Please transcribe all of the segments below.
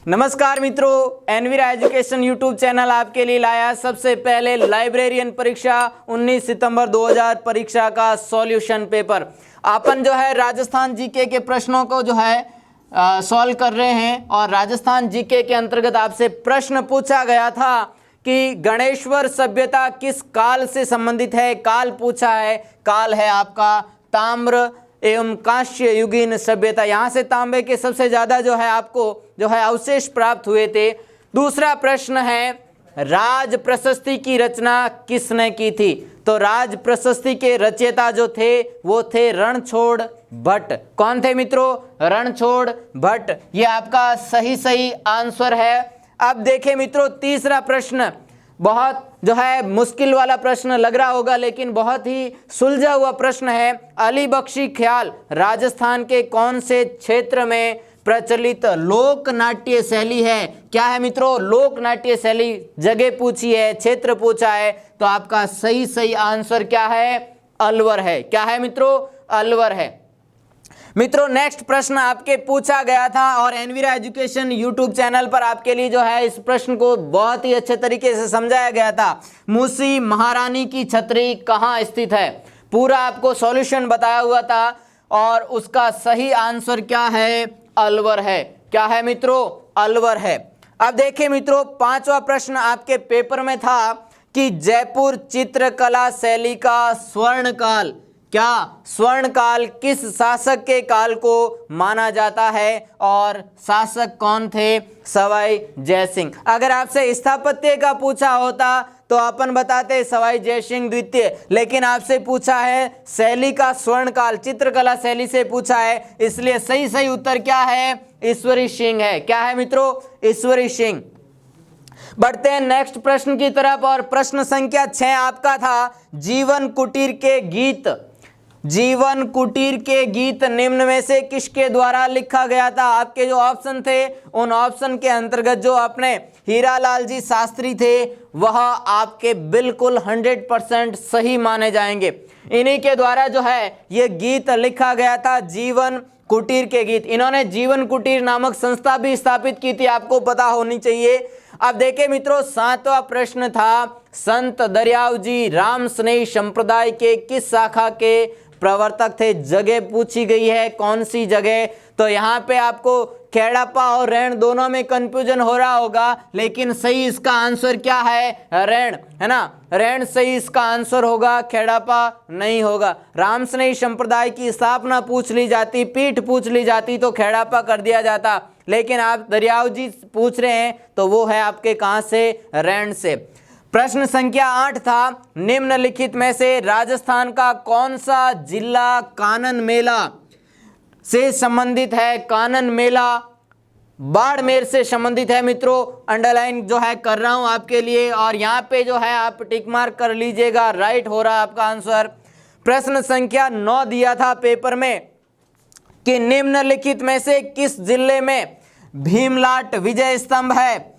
नमस्कार मित्रों, Envira education YouTube channel आपके लिए लाया सबसे पहले लाइब्रेरियन परीक्षा 19 सितंबर 2000 परीक्षा का सॉल्यूशन पेपर। अपन जो है राजस्थान जीके के प्रश्नों को जो है सॉल्व कर रहे हैं। और राजस्थान जीके के अंतर्गत आपसे प्रश्न पूछा गया था कि गणेश्वर सभ्यता किस काल से संबंधित है। काल पूछा है, काल है आपका ताम्र एवं कांस्य युगीन सभ्यता। यहाँ से तांबे के सबसे ज्यादा जो है आपको जो है अवशेष प्राप्त हुए थे। दूसरा प्रश्न है राज प्रशस्ति की रचना किसने की थी। तो राज प्रशस्ति के रचयिता जो थे वो थे रणछोड़ भट्ट। कौन थे मित्रों? रणछोड़ भट्ट। ये आपका सही आंसर है। अब देखें मित्रों, तीसरा प्रश्न बहुत जो है मुश्किल वाला प्रश्न लग रहा होगा, लेकिन बहुत ही सुलझा हुआ प्रश्न है। अली बख्शी ख्याल राजस्थान के कौन से क्षेत्र में प्रचलित लोक नाट्य शैली है? क्या है मित्रों? लोक नाट्य शैली। जगह पूछी है, क्षेत्र पूछा है, तो आपका सही आंसर क्या है? अलवर है। क्या है मित्रों? अलवर है। मित्रों नेक्स्ट प्रश्न आपके पूछा गया था और एनवीरा एजुकेशन यूट्यूब चैनल पर आपके लिए जो है इस प्रश्न को बहुत ही अच्छे तरीके से समझाया गया था। मूसी महारानी की छतरी कहाँ स्थित है? पूरा आपको सॉल्यूशन बताया हुआ था और उसका सही आंसर क्या है? अलवर है। क्या है मित्रों? अलवर है। अब देखिए मित्रों, पांचवा प्रश्न आपके पेपर में था कि जयपुर चित्रकला शैली का स्वर्ण काल, क्या स्वर्ण काल किस शासक के काल को माना जाता है और शासक कौन थे? सवाई जयसिंह। अगर आपसे स्थापत्य का पूछा होता तो अपन बताते सवाई जयसिंह द्वितीय, लेकिन आपसे पूछा है शैली का स्वर्ण काल, चित्रकला शैली से पूछा है, इसलिए सही उत्तर क्या है? ईश्वरी सिंह है। क्या है मित्रों? ईश्वरी सिंह। बढ़ते हैं नेक्स्ट प्रश्न की तरफ और प्रश्न संख्या 6 आपका था जीवन कुटीर के गीत। जीवन कुटीर के गीत निम्न में से किसके द्वारा लिखा गया था? आपके जो ऑप्शन थे उन ऑप्शन के अंतर्गत जो अपने हीरालाल जी शास्त्री थे वह आपके बिल्कुल 100% सही माने जाएंगे। इन्हीं के द्वारा जो है ये गीत लिखा गया था, जीवन कुटीर के गीत। इन्होंने जीवन कुटीर नामक संस्था भी स्थापित की थी, आपको पता होनी चाहिए। अब देखें मित्रों, 7वां प्रश्न था संत दरियाव जी राम स्नेही संप्रदाय के किस शाखा के प्रवर्तक थे? जगह पूछी गई है, कौन सी जगह? तो यहाँ पे आपको खेड़ापा और रैण दोनों में कंफ्यूजन हो रहा होगा, लेकिन सही इसका आंसर क्या है? रैण है ना, रैण सही इसका आंसर होगा, खेड़ापा नहीं होगा। राम स्नेही संप्रदाय की स्थापना पूछ ली जाती, पीठ पूछ ली जाती तो खेड़ापा कर दिया जाता, लेकिन आप दरियाव जी पूछ रहे हैं तो वो है आपके कहां से? रैण से। प्रश्न संख्या 8 था निम्नलिखित में से राजस्थान का कौन सा जिला कानन मेला से संबंधित है? कानन मेला बाड़मेर से संबंधित है मित्रों। अंडरलाइन जो है कर रहा हूं आपके लिए और यहाँ पे जो है आप टिक मार्क कर लीजिएगा, राइट हो रहा है आपका आंसर। प्रश्न संख्या 9 दिया था पेपर में कि निम्नलिखित में से किस जिले में भीमलाट विजय स्तंभ है?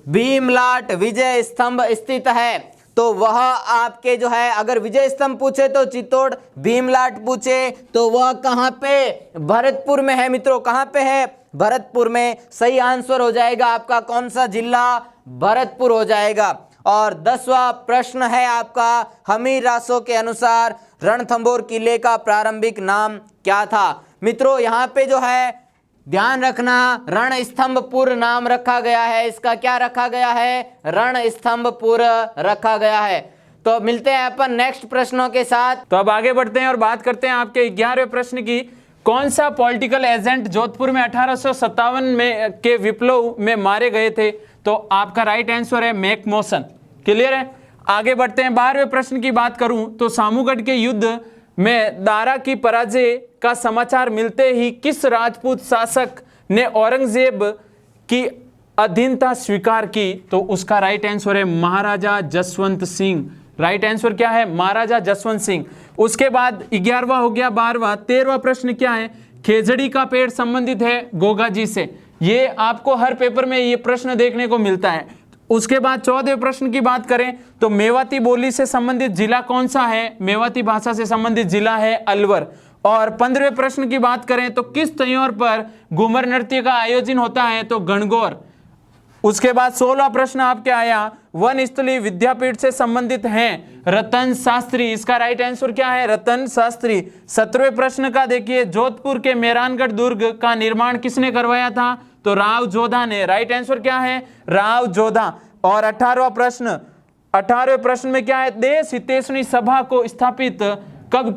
भीमलाट विजय स्तंभ स्थित है, तो वह आपके जो है अगर विजय स्तंभ पूछे तो चित्तौड़, भीमलाट पूछे तो वह कहां पे? भरतपुर में है मित्रों। कहां पे है? भरतपुर में। सही आंसर हो जाएगा आपका कौन सा जिला? भरतपुर हो जाएगा। और 10वां प्रश्न है आपका हमीर रासो के अनुसार रणथंभौर किले का प्रारंभिक नाम क्या था? मित्रों यहाँ पे जो है ध्यान रखना, रणस्तंभपुर नाम रखा गया है। इसका क्या रखा गया है? रणस्तंभपुर रखा गया है। तो मिलते हैं अपन नेक्स्ट प्रश्नों के साथ। तो अब आगे बढ़ते हैं और बात करते हैं आपके 11वें प्रश्न की। कौन सा पॉलिटिकल एजेंट जोधपुर में 1857 में के विप्लव में मारे गए थे? तो आपका राइट आंसर है मैकमोहन। क्लियर है? आगे बढ़ते हैं। 12वें प्रश्न की बात करूं तो सामूगढ़ के युद्ध में दारा की पराजय का समाचार मिलते ही किस राजपूत शासक ने औरंगजेब की अधीनता स्वीकार की? तो उसका राइट आंसर है महाराजा जसवंत सिंह। राइट आंसर क्या है? महाराजा जसवंत सिंह। उसके बाद 11वां हो गया। 12वां 13वां प्रश्न क्या है? खेजड़ी का पेड़ संबंधित है गोगा जी से। ये आपको हर पेपर में ये प्रश्न देखने को मिलता है। उसके बाद 14वें प्रश्न की बात करें तो मेवाती बोली से संबंधित जिला कौन सा है? मेवाती भाषा से संबंधित जिला है अलवर। और 15वें प्रश्न की बात करें तो किस त्योहार पर घूमर नृत्य का आयोजन होता है? तो गणगौर। उसके बाद 16वां प्रश्न आपके आया, वन स्थली विद्यापीठ से संबंधित हैं रतन शास्त्री, इसका राइट आंसर क्या है? रतन शास्त्री। 17वें प्रश्न का देखिए, जोधपुर के मेहरानगढ़ दुर्ग का निर्माण किसने करवाया था? तो राव जोधा ने। राइट आंसर क्या है? राव जोधा। और 18वें प्रश्न में क्या है? देश हितैषणी सभा को स्थापित कब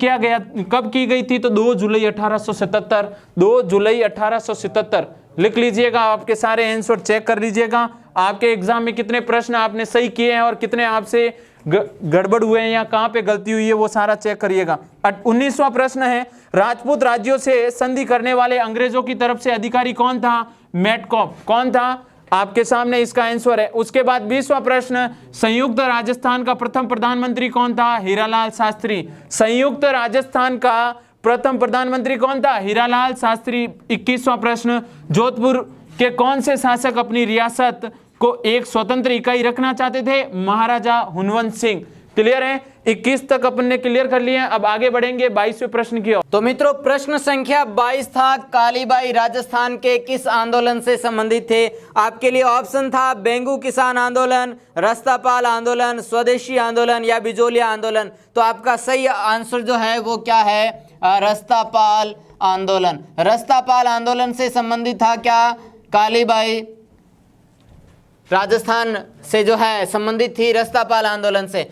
की गई थी? तो 2 जुलाई 1877। 2 जुलाई 1877 लिख लीजिएगा, आपके सारे आंसर चेक कर लीजिएगा, आपके एग्जाम में कितने प्रश्न आपने सही किए हैं और कितने आपसे गड़बड़ हुए हैं या कहां पे गलती हुई है, वो सारा चेक करिएगा। 19वां प्रश्न है, राजपूत राज्यों से संधि करने वाले अंग्रेजों की तरफ से अधिकारी कौन था? मेटकॉप। कौन था? आपके सामने इसका आंसर है। उसके बाद 20वां प्रश्न, संयुक्त राजस्थान का प्रथम प्रधानमंत्री कौन था? हीरालाल शास्त्री। संयुक्त राजस्थान का प्रथम प्रधानमंत्री कौन था? हीरालाल शास्त्री। 21वां प्रश्न, जोधपुर के कौन से शासक अपनी रियासत को एक स्वतंत्र इकाई रखना चाहते थे? महाराजा हुनवंत सिंह। क्लियर है? 21 तक अपन ने क्लियर कर लिए। अब आगे बढ़ेंगे 22वें प्रश्न की ओर। तो मित्रों, प्रश्न संख्या 22 था, कालीबाई राजस्थान के किस आंदोलन से संबंधित थे? आपके लिए ऑप्शन था बेंगू किसान आंदोलन, रास्तापाल आंदोलन, स्वदेशी आंदोलन या बिजोलिया आंदोलन। तो आपका सही आंसर जो है वो क्या है? रास्तापाल आंदोलन। रास्तापाल आंदोलन से संबंधित था क्या? कालीबाई राजस्थान से जो है संबंधित थी रास्तापाल आंदोलन से।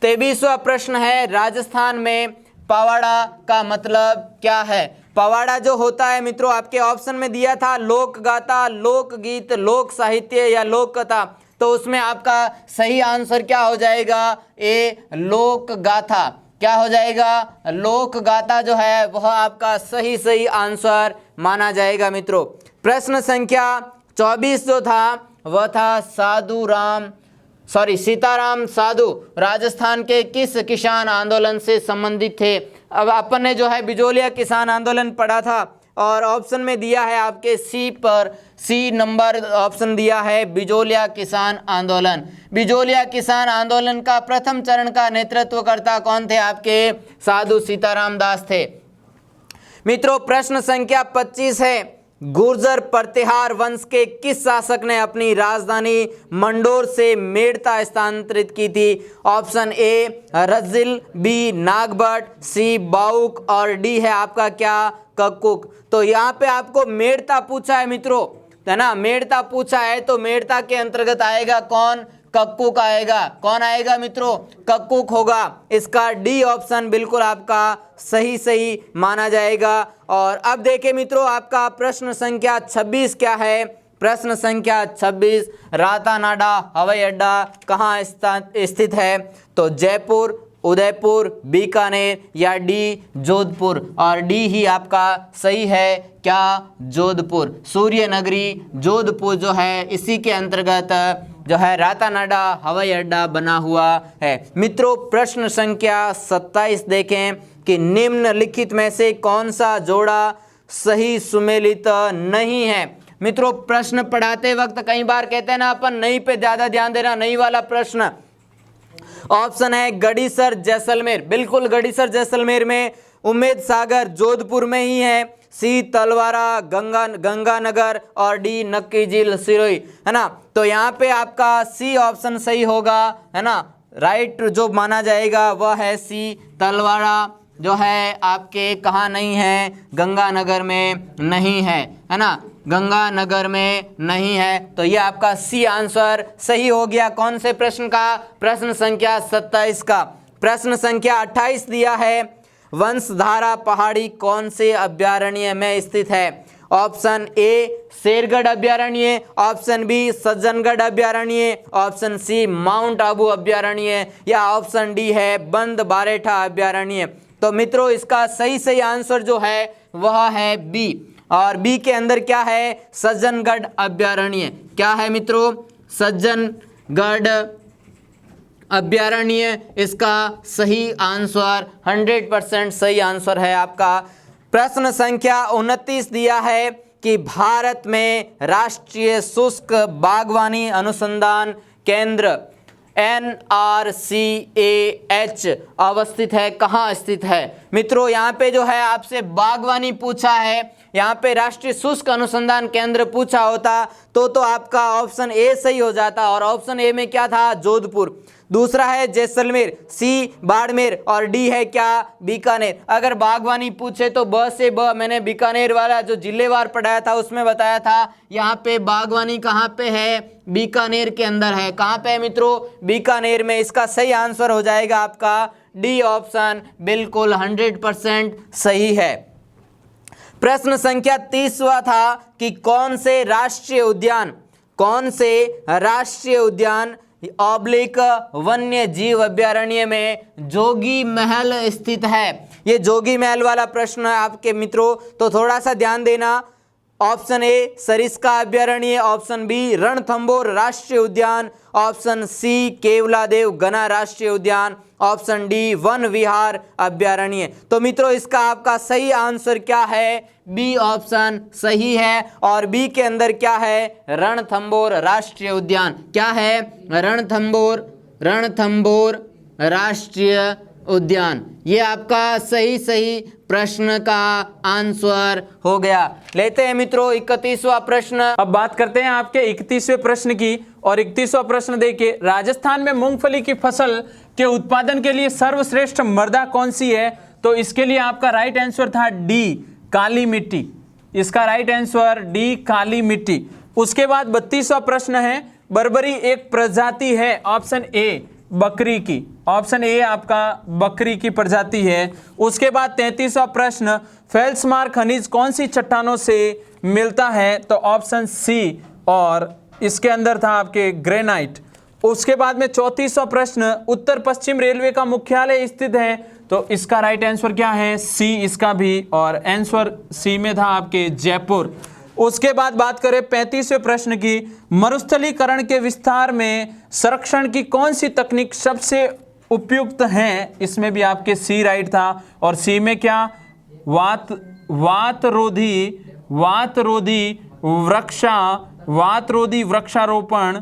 23वां प्रश्न है, राजस्थान में पवाड़ा का मतलब क्या है? पवाड़ा जो होता है मित्रों, आपके ऑप्शन में दिया था लोक गाथा, लोकगीत, लोक साहित्य या लोक कथा। तो उसमें आपका सही आंसर क्या हो जाएगा? ए, लोक गाथा। क्या हो जाएगा? लोक गाथा जो है वह आपका सही आंसर माना जाएगा मित्रों। प्रश्न संख्या 24 जो था वह था सीताराम साधु राजस्थान के किस किसान आंदोलन से संबंधित थे? अब अपन ने जो है बिजोलिया किसान आंदोलन पढ़ा था और ऑप्शन में दिया है आपके सी नंबर ऑप्शन दिया है बिजोलिया किसान आंदोलन। बिजोलिया किसान आंदोलन का प्रथम चरण का नेतृत्वकर्ता कौन थे? आपके साधु सीताराम दास थे। मित्रों, प्रश्न संख्या 25 है, गुर्जर प्रतिहार वंश के किस शासक ने अपनी राजधानी मंडोर से मेड़ता स्थानांतरित की थी? Option A Rajil, B Nagabhata, सी बाउक और डी है आपका क्या? कक्कुक। तो यहाँ पे आपको मेड़ता पूछा है मित्रों, है ना? मेड़ता पूछा है तो मेड़ता के अंतर्गत आएगा कौन? कक्कुक आएगा। कौन आएगा मित्रों? कक्कुक होगा। इसका डी ऑप्शन बिल्कुल आपका सही माना जाएगा। और अब देखें मित्रों, आपका प्रश्न संख्या 26 क्या है? प्रश्न संख्या 26, रातानाडा हवाई अड्डा कहाँ स्थित है? तो जयपुर, उदयपुर, बीकानेर या डी जोधपुर। और डी ही आपका सही है क्या? जोधपुर। सूर्य नगरी जोधपुर जो है इसी के अंतर्गत जो है रातानाडा हवाई अड्डा बना हुआ है। मित्रों, प्रश्न संख्या 27 देखें कि निम्नलिखित में से कौन सा जोड़ा सही सुमेलित नहीं है? मित्रों, प्रश्न पढ़ाते वक्त कई बार कहते हैं ना अपन, नहीं पे ज्यादा ध्यान देना। नहीं वाला प्रश्न ऑप्शन है गढ़ीसर जैसलमेर। बिल्कुल गढ़ीसर जैसलमेर में। उम्मेद सागर जोधपुर में ही है। सी तलवारा गंगानगर और डी नक्की झील सिरोही, है ना? तो यहाँ पे आपका सी ऑप्शन सही होगा, है ना? राइट जो माना जाएगा वह है सी तलवारा, जो है आपके कहाँ नहीं है? गंगानगर में नहीं है ना? गंगानगर में नहीं है। तो ये आपका सी आंसर सही हो गया। कौन से प्रश्न का? प्रश्न संख्या 27 का। प्रश्न संख्या 28 दिया है, वंशधारा पहाड़ी कौन से अभयारण्य में स्थित है? ऑप्शन ए शेरगढ़ अभयारण्य, ऑप्शन बी सज्जनगढ़ अभयारण्य, ऑप्शन सी माउंट आबू अभयारण्य या ऑप्शन डी है बंद बारेठा अभयारण्य। तो मित्रों, इसका सही आंसर जो है वह है बी। और बी के अंदर क्या है? सज्जनगढ़ अभयारण्य। क्या है मित्रों? सज्जनगढ़ अभयारण्य इसका सही आंसर 100% सही आंसर है आपका। प्रश्न संख्या 29 दिया है कि भारत में राष्ट्रीय शुष्क बागवानी अनुसंधान केंद्र NRCAH अवस्थित है, कहाँ स्थित है मित्रों? यहाँ पे जो है आपसे बागवानी पूछा है, यहाँ पे राष्ट्रीय शुष्क अनुसंधान केंद्र पूछा होता तो आपका ऑप्शन ए सही हो जाता, और ऑप्शन ए में क्या था? जोधपुर। दूसरा है जैसलमेर, सी बाड़मेर, और डी है क्या? बीकानेर। अगर बागवानी पूछे तो ब से ब, मैंने बीकानेर वाला जो जिलेवार पढ़ाया था उसमें बताया था। यहाँ पे बागवानी कहाँ पे है? बीकानेर के अंदर है। कहाँ पे है मित्रों? बीकानेर में। इसका सही आंसर हो जाएगा आपका डी ऑप्शन, बिल्कुल 100% सही है। प्रश्न संख्या 30वां था कि कौन से राष्ट्रीय उद्यान वन्य जीव अभ्यारण्य में जोगी महल स्थित है? ये जोगी महल वाला प्रश्न है आपके मित्रों, तो थोड़ा सा ध्यान देना। ऑप्शन ए सरिस्का अभ्यारण्य, ऑप्शन बी रणथंभौर राष्ट्रीय उद्यान, ऑप्शन सी केवलादेव गना राष्ट्रीय उद्यान, ऑप्शन डी वन विहार अभ्यारण्य। तो मित्रों इसका आपका सही आंसर क्या है? बी ऑप्शन सही है। और बी के अंदर क्या है? रणथंभौर राष्ट्रीय उद्यान। क्या है? रणथंभौर राष्ट्रीय उद्यान। ये आपका सही प्रश्न का आंसर हो गया। लेते हैं मित्रों 31वां प्रश्न। अब बात करते हैं आपके 31वें प्रश्न की। और 31वां प्रश्न देखिए, राजस्थान में मूंगफली की फसल के उत्पादन के लिए सर्वश्रेष्ठ मृदा कौन सी है? तो इसके लिए आपका राइट आंसर था डी काली मिट्टी। इसका राइट आंसर डी काली मिट्टी। उसके बाद 32वां प्रश्न है, बर्बरी एक प्रजाति है, ऑप्शन ए बकरी की। ऑप्शन ए आपका बकरी की प्रजाति है। उसके बाद 33वां प्रश्न, फेल्समार खनिज कौन सी चट्टानों से मिलता है? तो ऑप्शन सी, और इसके अंदर था आपके ग्रेनाइट। उसके बाद में 34वां प्रश्न, उत्तर पश्चिम रेलवे का मुख्यालय स्थित है? तो इसका राइट आंसर क्या है? सी इसका भी, और आंसर सी में था आपके जयपुर। उसके बाद बात करें 35वें प्रश्न की, मरुस्थलीकरण के विस्तार में संरक्षण की कौन सी तकनीक सबसे उपयुक्त है? इसमें भी आपके सी राइट था। और सी में क्या? वात रोधी वृक्षारोपण,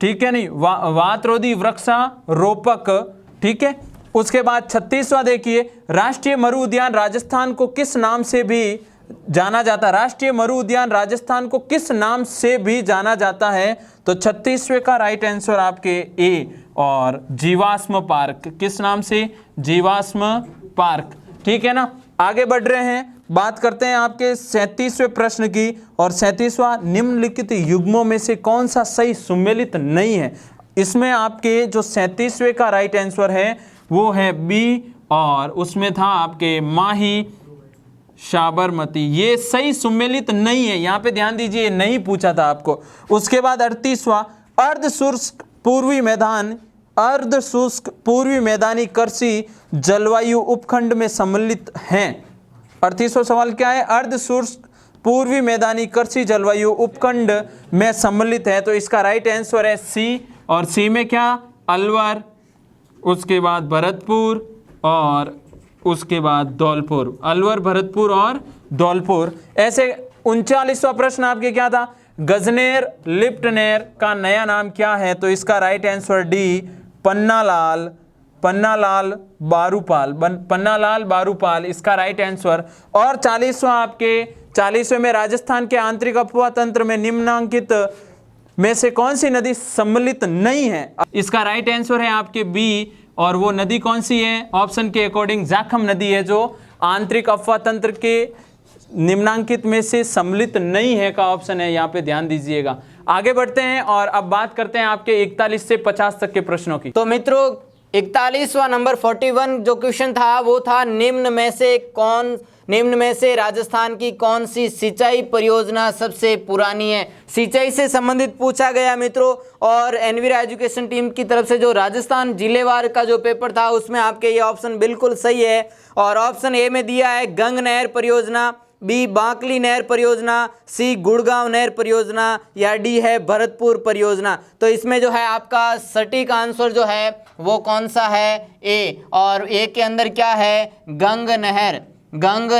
ठीक है नहीं, वात रोधी वृक्षारोपक, ठीक है। उसके बाद 36वां देखिए, राष्ट्रीय मरु उद्यान राजस्थान को किस नाम से भी जाना जाता है? राष्ट्रीय मरु उद्यान राजस्थान को किस नाम से भी जाना जाता है? तो 36वें का राइट आंसर आपके ए, और जीवाश्म पार्क। किस नाम से? जीवाश्म पार्क, ठीक है ना। आगे बढ़ रहे हैं, बात करते हैं आपके 37वें प्रश्न की। और 37वां, निम्नलिखित युग्मों में से कौन सा सही सुमेलित नहीं है? इसमें आपके जो 37वें का राइट आंसर है वो है बी, और उसमें था आपके माही साबरमती। ये सही सुमेलित नहीं है, यहाँ पे ध्यान दीजिए, नहीं पूछा था आपको। उसके बाद 38वां, अर्धशुष्क पूर्वी मैदानी कृषि जलवायु उपखंड में सम्मिलित हैं। 38वां सवाल क्या है? अर्धशुष्क पूर्वी मैदानी कृषि जलवायु उपखंड में सम्मिलित है। तो इसका राइट आंसर है सी, और सी में क्या? अलवर, उसके बाद भरतपुर, और उसके बाद धौलपुर। अलवर, भरतपुर और धौलपुर। ऐसे 39वां प्रश्न आपके क्या था? गजनेर लिप्टनेर का नया नाम क्या है? तो इसका right answer D Pannalal Barupal, इसका राइट आंसर। और 40वां आपके 40वें में, राजस्थान के आंतरिक अफवाह तंत्र में निम्नांकित में से कौन सी नदी सम्मिलित नहीं है? इसका राइट आंसर है आपके बी, और वो नदी कौन सी है? ऑप्शन के अकॉर्डिंग जाखम नदी है, जो आंतरिक अफवाह तंत्र के निम्नांकित में से सम्मिलित नहीं है का ऑप्शन है। यहाँ पे ध्यान दीजिएगा। आगे बढ़ते हैं और अब बात करते हैं आपके 41 से 50 तक के प्रश्नों की। तो मित्रों 41वां नंबर 41 जो क्वेश्चन था वो था, निम्न में से राजस्थान की कौन सी सिंचाई परियोजना सबसे पुरानी है? सिंचाई से संबंधित पूछा गया मित्रों। और एनवीरा एजुकेशन टीम की तरफ से जो राजस्थान जिलेवार का जो पेपर था उसमें आपके ये ऑप्शन बिल्कुल सही है। और ऑप्शन ए में दिया है गंग नहर परियोजना, बी बांकली नहर परियोजना, सी गुड़गांव नहर परियोजना, या डी है भरतपुर परियोजना। तो इसमें जो है आपका सटीक आंसर जो है वो कौन सा है? ए। और ए के अंदर क्या है? गंग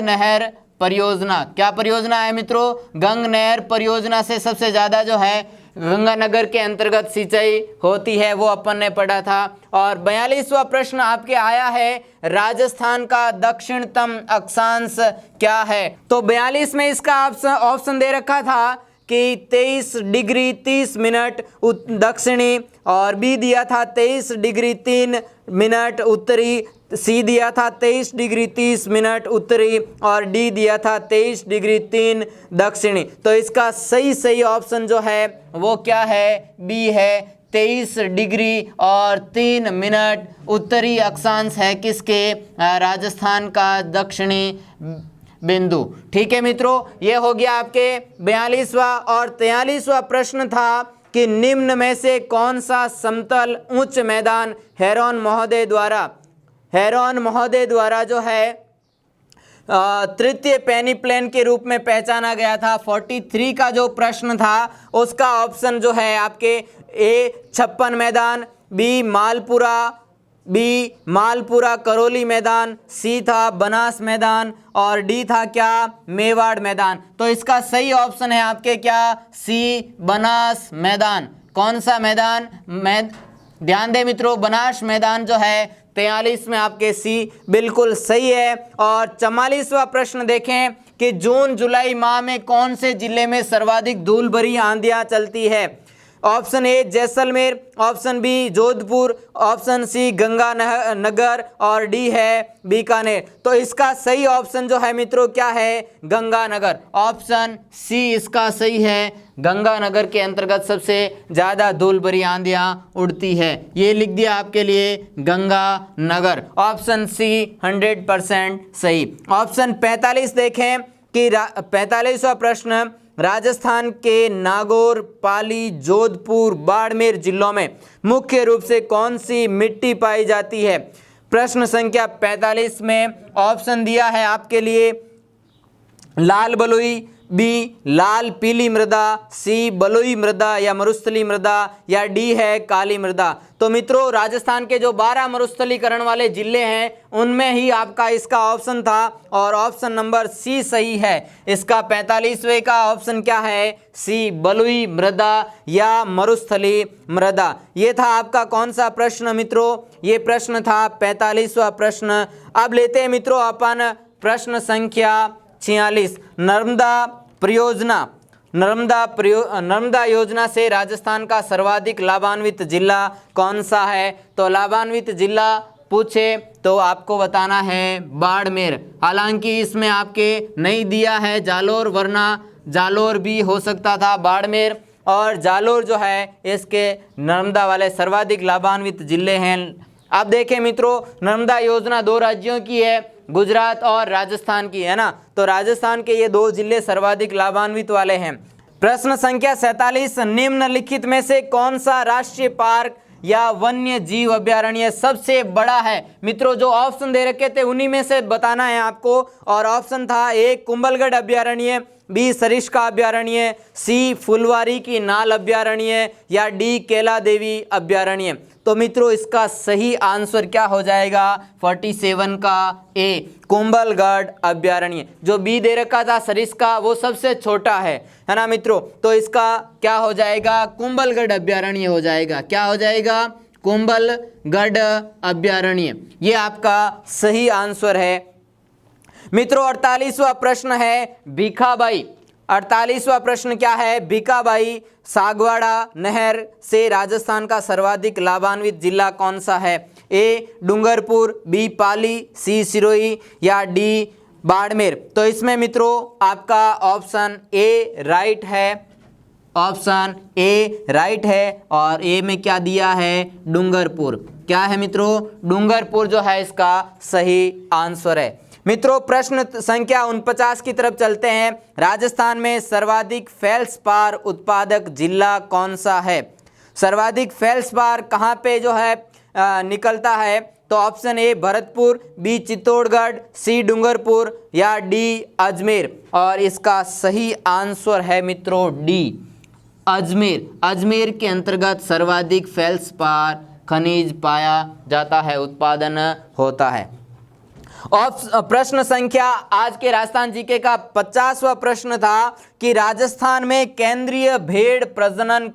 नहर परियोजना। क्या परियोजना है मित्रों? गंग नहर परियोजना से सबसे ज़्यादा जो है गंगानगर के अंतर्गत सिंचाई होती है, वो अपन ने पढ़ा था। और 42वां प्रश्न आपके आया है, राजस्थान का दक्षिणतम अक्षांश क्या है? तो 42 में इसका ऑप्शन दे रखा था कि 23 डिग्री 30 मिनट दक्षिणी, और बी दिया था 23 डिग्री 3 मिनट उत्तरी, सी दिया था 23 डिग्री 30 मिनट उत्तरी, और डी दिया था 23 डिग्री 3 दक्षिणी। तो इसका सही ऑप्शन जो है वो क्या है? बी है, 23 डिग्री और 3 मिनट उत्तरी अक्षांश है किसके? राजस्थान का दक्षिणी बिंदु। ठीक है मित्रों, ये हो गया आपके 42वां। और 43वां प्रश्न था कि निम्न में से कौन सा समतल उच्च मैदान हेरोन महोदय द्वारा जो है तृतीय पेनीप्लेन के रूप में पहचाना गया था। 43 का जो प्रश्न था उसका ऑप्शन जो है आपके ए 56 मैदान, बी मालपुरा करौली मैदान, सी था बनास मैदान, और डी था क्या? मेवाड़ मैदान। तो इसका सही ऑप्शन है आपके क्या? सी बनास मैदान। कौन सा मैदान? ध्यान दें मित्रों, बनास मैदान जो है 43 में आपके सी बिल्कुल सही है। और 44वां प्रश्न देखें कि जून जुलाई माह में कौन से जिले में सर्वाधिक धूल भरी आंधियां चलती है? Option A Jaisalmer, option B Jodhpur, option C Ganganagar, और डी है बीकानेर। तो इसका सही ऑप्शन जो है मित्रों क्या है? गंगानगर। ऑप्शन सी इसका सही है, गंगानगर के अंतर्गत सबसे ज़्यादा धूल भरी आंधियां उड़ती है। ये लिख दिया आपके लिए गंगानगर। ऑप्शन सी 100% सही। ऑप्शन 45 देखें कि 45वां प्रश्न, राजस्थान के नागौर, पाली, जोधपुर, बाड़मेर जिलों में मुख्य रूप से कौन सी मिट्टी पाई जाती है? प्रश्न संख्या 45 में ऑप्शन दिया है आपके लिए लाल बलुई, बी लाल पीली मृदा, सी बलुई मृदा या मरुस्थली मृदा, या डी है काली मृदा। तो मित्रों, राजस्थान के जो 12 मरुस्थलीकरण वाले जिले हैं उनमें ही आपका इसका ऑप्शन था, और ऑप्शन नंबर सी सही है। इसका 45वें का ऑप्शन क्या है? सी बलुई मृदा या मरुस्थली मृदा। ये था आपका कौन सा प्रश्न मित्रों? ये प्रश्न था 45वां प्रश्न। अब लेते हैं मित्रों अपन प्रश्न संख्या 46। नर्मदा योजना से राजस्थान का सर्वाधिक लाभान्वित जिला कौन सा है? तो लाभान्वित जिला पूछे तो आपको बताना है बाड़मेर। हालांकि इसमें आपके नहीं दिया है जालोर, वरना जालोर भी हो सकता था, बाड़मेर और जालोर जो है इसके नर्मदा वाले सर्वाधिक लाभान्वित जिले हैं। अब देखें मित्रों, नर्मदा योजना 2 राज्यों की है, गुजरात और राजस्थान की है ना। तो राजस्थान के ये 2 जिले सर्वाधिक लाभान्वित वाले हैं। प्रश्न संख्या 47, निम्नलिखित में से कौन सा राष्ट्रीय पार्क या वन्य जीव अभ्यारण्य सबसे बड़ा है? मित्रों, जो ऑप्शन दे रखे थे उन्हीं में से बताना है आपको। और ऑप्शन था ए कुंभलगढ़ अभ्यारण्य, बी सरिस्का अभ्यारण्य, सी फुलवारी की नाल अभ्यारण्य, या डी केला देवी अभ्यारण्य। तो मित्रों, इसका सही आंसर क्या हो जाएगा? 47 का ए कुंभलगढ़ अभ्यारण्य। जो बी दे रखा था सरिस्का, वो सबसे छोटा है ना मित्रों। तो इसका क्या हो जाएगा? कुंभलगढ़ अभ्यारण्य हो जाएगा। क्या हो जाएगा? कुंभलगढ़ अभ्यारण्य। ये आपका सही आंसर है मित्रों। 48वां प्रश्न है भीखाबाई। 48वां प्रश्न क्या है? भीखाबाई सागवाड़ा नहर से राजस्थान का सर्वाधिक लाभान्वित जिला कौन सा है? ए डूंगरपुर, बी पाली, सी सिरोही, या डी बाड़मेर। तो इसमें मित्रों आपका ऑप्शन ए राइट है। ऑप्शन ए राइट है, और ए में क्या दिया है? डूंगरपुर। क्या है मित्रों? डूंगरपुर जो है इसका सही आंसर है। मित्रों, प्रश्न संख्या 49 की तरफ चलते हैं। राजस्थान में सर्वाधिक फेल्सपार उत्पादक जिला कौन सा है? सर्वाधिक फेल्सपार कहाँ पे जो है निकलता है? तो option A Bharatpur, B Chittorgarh, C Dungarpur, या डी अजमेर। और इसका सही आंसर है मित्रों डी अजमेर। अजमेर के अंतर्गत सर्वाधिक फेल्सपार खनिज पाया जाता है, उत्पादन होता है। प्रश्न संख्या आज के राजस्थान जीके का 50वां प्रश्न था कि राजस्थान में केंद्रीय भेड़ प्रजनन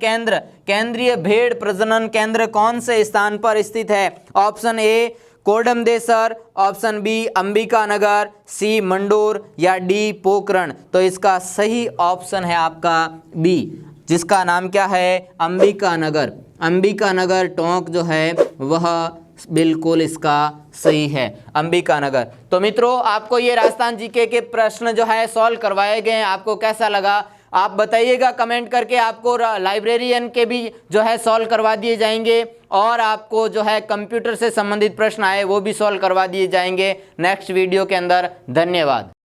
केंद्र कौन से स्थान पर स्थित है? Option A Kodamdesar, option B Ambikanagar, C Mandore या डी पोखरण। तो इसका सही ऑप्शन है आपका बी, जिसका नाम क्या है? अंबिकानगर। अंबिकानगर टोंक जो है वह बिल्कुल इसका सही है, अंबिकानगर। तो मित्रों, आपको ये राजस्थान जीके के प्रश्न जो है सॉल्व करवाए गए हैं, आपको कैसा लगा आप बताइएगा कमेंट करके। आपको लाइब्रेरियन के भी जो है सॉल्व करवा दिए जाएंगे और आपको जो है कंप्यूटर से संबंधित प्रश्न आए वो भी सॉल्व करवा दिए जाएंगे नेक्स्ट वीडियो के अंदर। धन्यवाद।